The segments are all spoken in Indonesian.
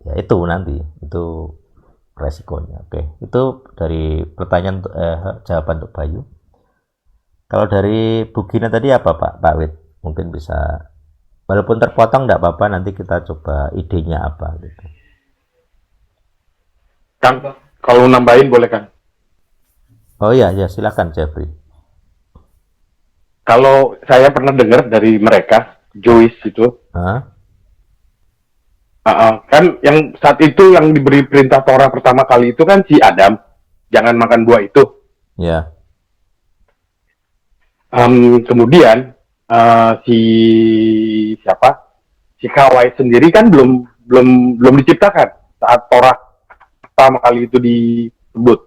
Ya itu nanti itu resikonya. Oke, itu dari pertanyaan jawaban untuk Bayu. Kalau dari Bu Gina tadi apa Pak Wid? Mungkin bisa, walaupun terpotong enggak apa-apa, nanti kita coba idenya apa gitu. Kang, kalau nambahin boleh Kang. Oh iya, ya silakan Jeffrey. Kalau saya pernah dengar dari mereka, Joyce itu, Hah? kan yang saat itu yang diberi perintah Torah pertama kali itu kan si Adam, jangan makan buah itu. Ya, Kemudian si siapa? Si Kawai sendiri kan belum diciptakan saat Torah pertama kali itu disebut.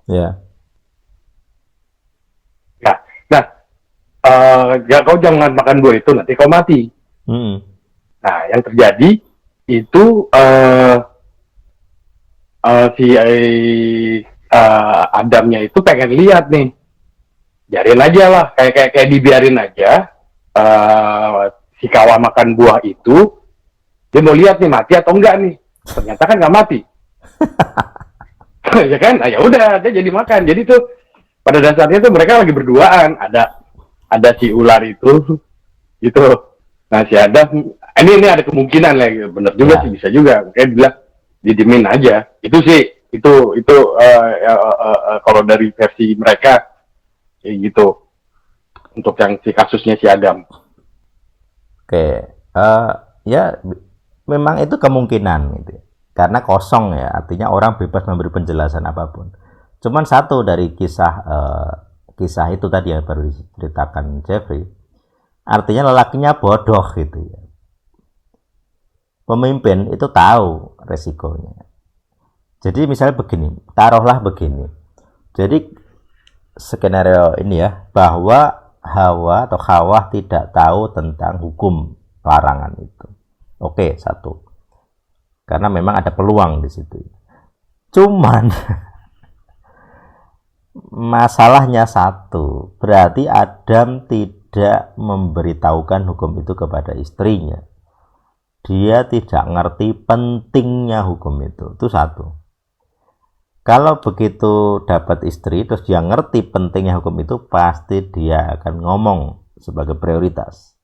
ya. Nah, nah, ya kau jangan makan buah itu nanti kau mati. Hmm. Nah, yang terjadi itu si Adamnya itu pengen lihat nih, biarin aja lah, kayak dibiarin aja si Kawa makan buah itu, dia mau lihat nih mati atau enggak nih. Ternyata kan nggak mati. Ya kan, nah, ya udah dia jadi makan. Jadi tuh pada dasarnya tuh mereka lagi berduaan, ada si ular itu gitu. Nah si Adam ini ada kemungkinan lah, bener juga sih, Ya. bisa juga kayak bilang didimin aja. Itu sih itu kalau dari versi mereka kayak gitu untuk yang si kasusnya si Adam. Oke. Ya memang itu kemungkinan gitu. Karena kosong ya, artinya orang bebas memberi penjelasan apapun. Cuman satu dari kisah itu tadi yang baru diceritakan Jeffrey, artinya lelakinya bodoh gitu ya. Pemimpin itu tahu resikonya. Jadi misalnya begini, taruhlah begini. Jadi skenario ini ya, bahwa Hawa atau Hawa tidak tahu tentang hukum larangan itu. Oke, satu. Karena memang ada peluang di situ. Cuman masalahnya satu, berarti Adam tidak memberitahukan hukum itu kepada istrinya. Dia tidak ngerti pentingnya hukum itu satu. Kalau begitu dapat istri terus dia ngerti pentingnya hukum itu, pasti dia akan ngomong sebagai prioritas.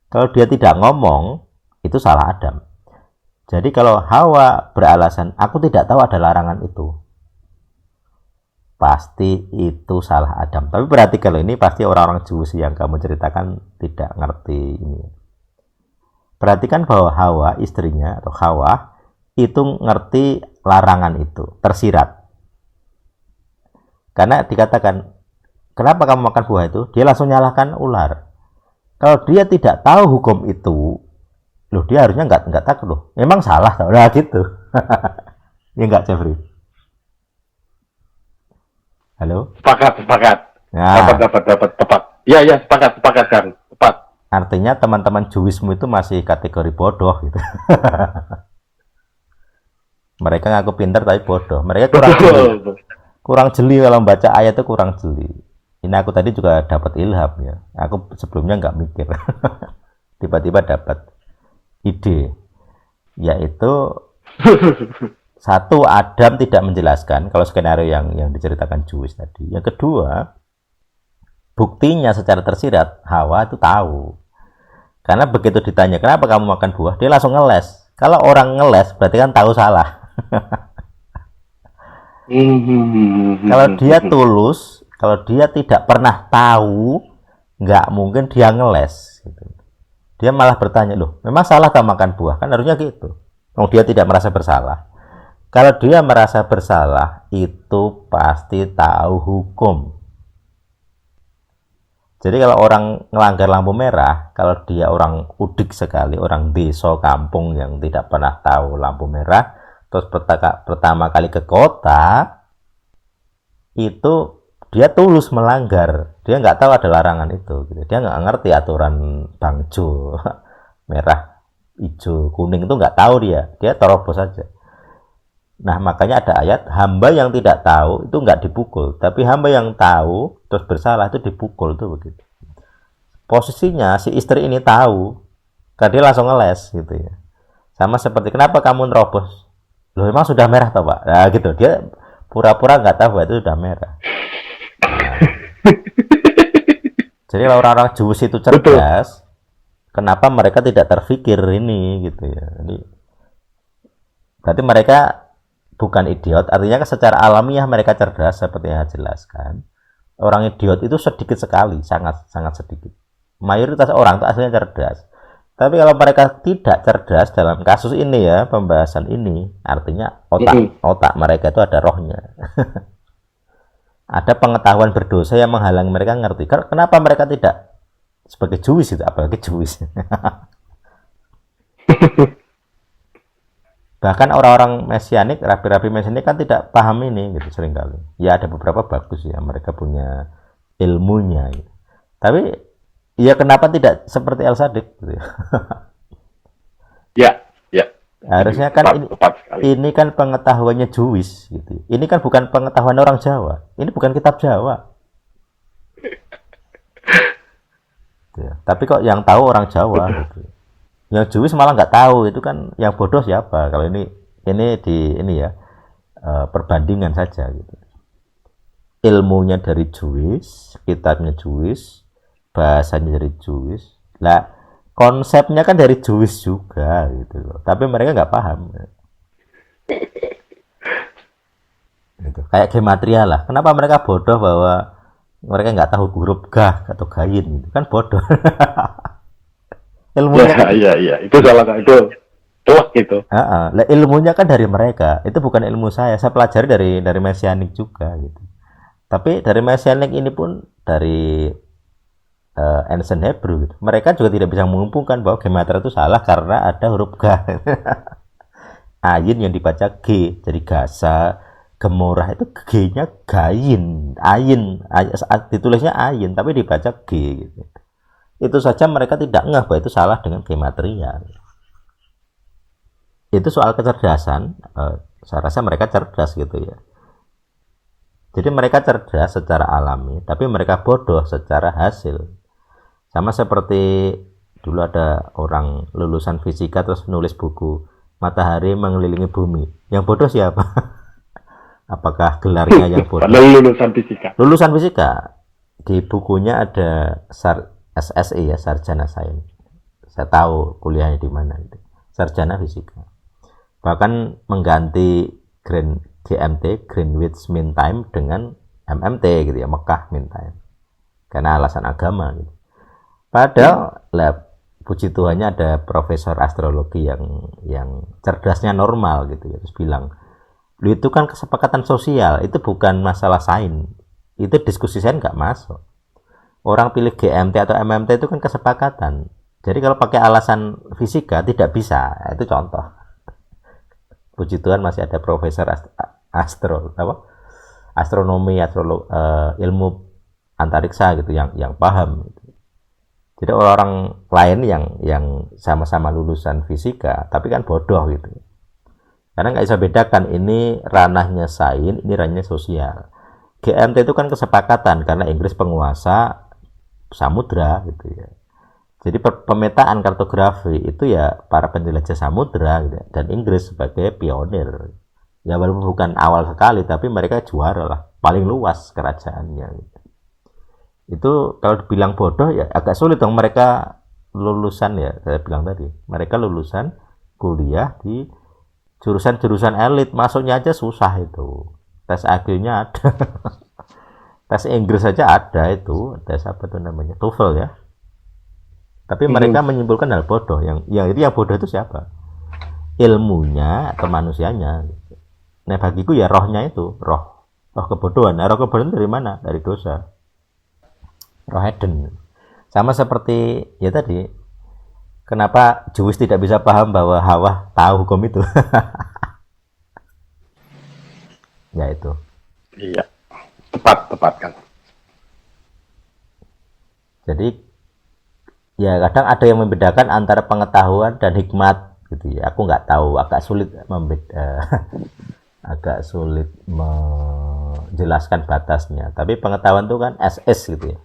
Kalau dia tidak ngomong, itu salah Adam. Jadi kalau Hawa beralasan aku tidak tahu ada larangan itu, pasti itu salah Adam. Tapi berarti kalau ini pasti orang-orang Jews yang kamu ceritakan tidak ngerti ini. Perhatikan bahwa Hawa istrinya atau Hawa itu ngerti larangan itu, tersirat. Karena dikatakan, kenapa kamu makan buah itu? Dia langsung nyalahkan ular. Kalau dia tidak tahu hukum itu, loh dia harusnya nggak takut loh. Memang salah, tau lah gitu. Ya nggak Jeffrey? Halo? Sepakat. Nah, Dapat tepat. Iya sepakat kan, tepat. artinya teman-teman Jewismu itu masih kategori bodoh gitu. Mereka ngaku pintar tapi bodoh. Mereka kurang jeli kalau membaca ayat itu, kurang jeli. Ini aku tadi juga dapat ilham ya. Aku sebelumnya nggak mikir. Tiba-tiba dapat ide, yaitu satu, Adam tidak menjelaskan kalau skenario yang diceritakan Jewish tadi. Yang kedua, buktinya secara tersirat Hawa itu tahu. Karena begitu ditanya kenapa kamu makan buah, dia langsung ngeles. Kalau orang ngeles berarti kan tahu salah. Kalau dia tulus, kalau dia tidak pernah tahu, nggak mungkin dia ngeles gitu. Dia malah bertanya, loh memang salah tak makan buah? Kan harusnya gitu. Oh, dia tidak merasa bersalah. Kalau dia merasa bersalah, itu pasti tahu hukum. Jadi kalau orang melanggar lampu merah, kalau dia orang udik sekali, orang desa kampung yang tidak pernah tahu lampu merah, terus pertama kali ke kota, itu dia tulus melanggar. Dia nggak tahu ada larangan itu. Dia nggak ngerti aturan bangjo, merah, hijau, kuning itu nggak tahu dia. Dia terobos saja. Nah makanya ada ayat, hamba yang tidak tahu itu nggak dipukul, tapi hamba yang tahu terus bersalah itu dipukul, itu begitu. Posisinya si istri ini tahu, karena dia langsung ngeles gitu ya. Sama seperti kenapa kamu nerobos? Loh emang sudah merah toh Pak? Nah gitu, dia pura-pura nggak tahu bahwa itu sudah merah. Nah, jadi kalau orang-orang Jews itu cerdas, kenapa mereka tidak terfikir ini gitu ya? Jadi berarti mereka bukan idiot, artinya secara alamiah mereka cerdas seperti yang saya jelaskan. Orang idiot itu sedikit sekali, sangat sedikit. Mayoritas orang itu aslinya cerdas. Tapi kalau mereka tidak cerdas dalam kasus ini ya, pembahasan ini, artinya otak mereka itu ada rohnya. Ada pengetahuan berdosa yang menghalangi mereka ngerti. Kenapa mereka tidak sebagai Jewish itu, apalagi Jewish. Bahkan orang-orang mesianik, rabi-rabi mesianik kan tidak paham ini gitu seringkali. Ya ada beberapa bagus ya, mereka punya ilmunya gitu. Tapi ya kenapa tidak seperti El-Sadik gitu ya. Ya. Harusnya kan ini kan pengetahuannya Jewish gitu. Ini kan bukan pengetahuan orang Jawa. Ini bukan kitab Jawa. Gitu ya. Tapi kok yang tahu orang Jawa gitu. Yang Jewish malah nggak tahu, itu kan yang bodoh siapa? Kalau ini ya perbandingan saja gitu. Ilmunya dari Jewish, kitabnya Jewish, bahasanya dari Jewish. Lah konsepnya kan dari Jewish juga gitu loh. Tapi mereka nggak paham. Gitu. Kayak gematria lah. Kenapa mereka bodoh bahwa mereka nggak tahu huruf gah atau gayin gitu. Kan bodoh. Ilmunya iya itu salah itu telak gitu. Lah ilmunya kan dari mereka, itu bukan ilmu saya pelajari dari mesianik juga gitu. Tapi dari mesianik ini pun dari ancient Hebrew gitu. Mereka juga tidak bisa mengumpulkan bahwa gematria itu salah karena ada huruf ga. Ayin yang dibaca G, jadi gasa, gemorah itu G-nya gayin, ayin, ditulisnya ayin tapi dibaca G gitu. Itu saja mereka tidak ngeh bahwa itu salah dengan gematria. Itu soal kecerdasan, saya rasa mereka cerdas gitu ya. Jadi mereka cerdas secara alami, tapi mereka bodoh secara hasil. Sama seperti dulu ada orang lulusan fisika terus nulis buku Matahari Mengelilingi Bumi. Yang bodoh siapa? Apakah gelarnya yang bodoh? Lulusan fisika. Lulusan fisika. Di bukunya ada SSI ya, sarjana sains. Saya tahu kuliahnya di mana itu. Sarjana fisika. Bahkan mengganti GMT, Greenwich Mean Time dengan MMT gitu ya, Mekah Mean Time. Karena alasan agama gitu. Padahal puji Tuhannya ada profesor astrologi yang cerdasnya normal gitu ya. Terus bilang, "Lu itu kan kesepakatan sosial, itu bukan masalah sains. Itu diskusi sains nggak masuk. Orang pilih GMT atau MMT itu kan kesepakatan. Jadi kalau pakai alasan fisika tidak bisa." Itu contoh. Puji Tuhan masih ada profesor astronomi, ilmu antariksa gitu yang paham. Gitu. Jadi orang lain yang sama-sama lulusan fisika tapi kan bodoh gitu. Karena nggak bisa bedakan ini ranahnya sains, ini ranahnya sosial. GMT itu kan kesepakatan karena Inggris penguasa samudra gitu ya. Jadi pemetaan kartografi itu ya para penjelajah samudra gitu, dan Inggris sebagai pionir. Ya walaupun bukan awal sekali tapi mereka juara lah, paling luas kerajaannya gitu. Itu kalau dibilang bodoh ya agak sulit dong, mereka lulusan ya, saya bilang tadi. Mereka lulusan kuliah di jurusan-jurusan elit, masuknya aja susah itu. Tes IQ-nya ada. Tes Inggris saja ada itu, tes apa tuh namanya, TOEFL ya. Tapi mereka menyimpulkan hal bodoh. Yang bodoh itu siapa? Ilmunya atau manusianya. Nah bagiku ya rohnya itu, roh kebodohan. Nah, roh kebodohan dari mana? Dari dosa. Roh Eden. Sama seperti ya tadi, kenapa Jewish tidak bisa paham bahwa Hawa tahu hukum itu? Ya itu. Iya. Tepat kan. Jadi ya kadang ada yang membedakan antara pengetahuan dan hikmat gitu ya. Aku nggak tahu, agak sulit menjelaskan batasnya. Tapi pengetahuan itu kan SS gitu ya.